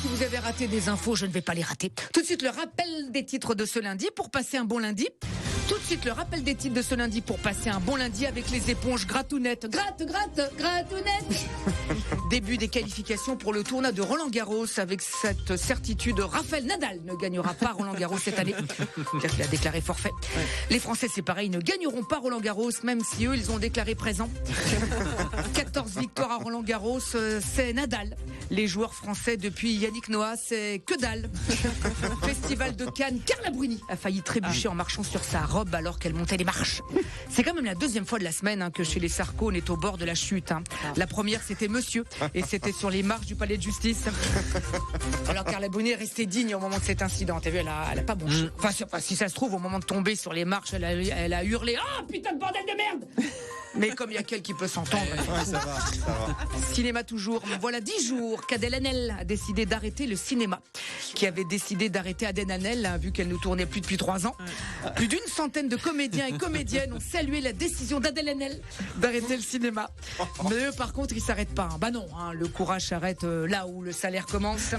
Si vous avez raté des infos, je ne vais pas les rater. Tout de suite, le rappel des titres de ce lundi pour passer un bon lundi. Tout de suite, le rappel des titres de ce lundi pour passer un bon lundi avec les éponges gratounettes. Gratounettes. Début des qualifications pour le tournoi de Roland-Garros. Avec cette certitude, Rafael Nadal ne gagnera pas Roland-Garros cette année. C'est-à-dire qu'il a déclaré forfait. Ouais. Les Français, c'est pareil, ne gagneront pas Roland-Garros, même si eux, ils ont déclaré présent. 14 victoires à Roland-Garros, c'est Nadal. Les joueurs français depuis Yannick Noah, c'est que dalle. Festival de Cannes, Carla Bruni a failli trébucher en marchant sur sa robe alors qu'elle montait les marches. C'est quand même la deuxième fois de la semaine que chez les Sarko, on est au bord de la chute. La première, c'était Monsieur, et c'était sur les marches du palais de justice. Alors Carla Bruni est restée digne au moment de cet incident. T'as vu, elle a pas bronché. Enfin, si ça se trouve, au moment de tomber sur les marches, elle a hurlé « Oh, putain de bordel de merde !» Mais comme il y a quelqu'un qui peut s'entendre. Ouais, ça va. Cinéma toujours. Voilà 10 jours qu'Adèle Haenel a décidé d'arrêter le cinéma. Qui avait décidé d'arrêter Adèle Haenel, vu qu'elle ne tournait plus depuis 3 ans. Plus d'une centaine de comédiens et comédiennes ont salué la décision d'Adèle Haenel d'arrêter le cinéma. Mais eux, par contre, ils s'arrêtent pas. Bah non, le courage s'arrête là où le salaire commence.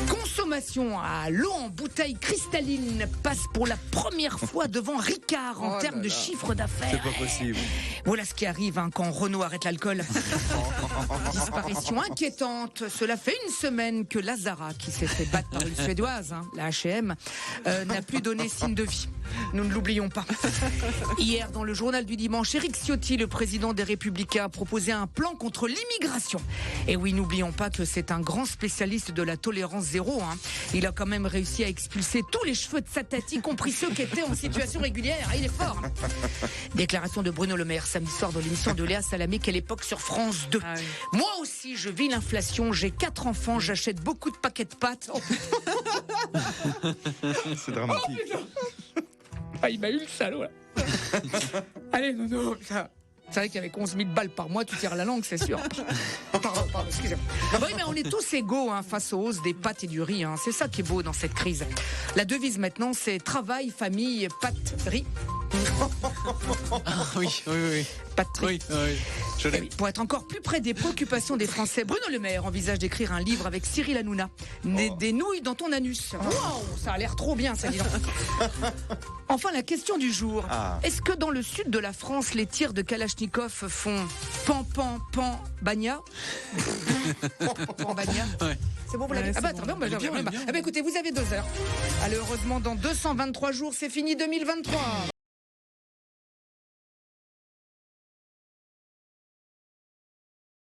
Consommation à l'eau en bouteille cristalline passe pour la première fois devant Ricard en termes de chiffre d'affaires. C'est pas possible. Voilà ce qui arrive quand Renault arrête l'alcool. Disparition inquiétante. Cela fait une semaine que Lazara, qui s'est fait battre par une Suédoise, la H&M, n'a plus donné signe de vie. Nous ne l'oublions pas. Hier, dans le journal du dimanche, Éric Ciotti, le président des Républicains, a proposé un plan contre l'immigration. Et oui, n'oublions pas que c'est un grand spécialiste de la tolérance zéro. Il a quand même réussi à expulser tous les cheveux de sa tête, y compris ceux qui étaient en situation régulière. Il est fort. Déclaration de Bruno Le Maire samedi soir dans l'émission de Léa Salamé, Quelle époque sur France 2. Ah oui. Moi aussi, je vis l'inflation. J'ai 4 enfants. J'achète beaucoup de paquets de pâtes. Oh. C'est dramatique. Oh, il m'a eu le salaud, là. Allez, non, ça. C'est vrai qu'avec 11 000 balles par mois, tu tires la langue, c'est sûr. Pardon, excusez-moi. Bah oui, mais on est tous égaux face aux hausses des pâtes et du riz. C'est ça qui est beau dans cette crise. La devise maintenant, c'est travail, famille, pâtes, riz. Oui. Patrie. Oui. Oui, pour être encore plus près des préoccupations des Français, Bruno Le Maire envisage d'écrire un livre avec Cyril Hanouna. Des nouilles dans ton anus. Wow, ça a l'air trop bien, ça, dis donc. Enfin, la question du jour. Est-ce que dans le sud de la France, les tirs de Kalachnikov font pan, bagna? Pan, bagna. Ouais. C'est bon, vous l'avez? Écoutez, vous avez 2 heures. Allez, heureusement, dans 223 jours, c'est fini 2023.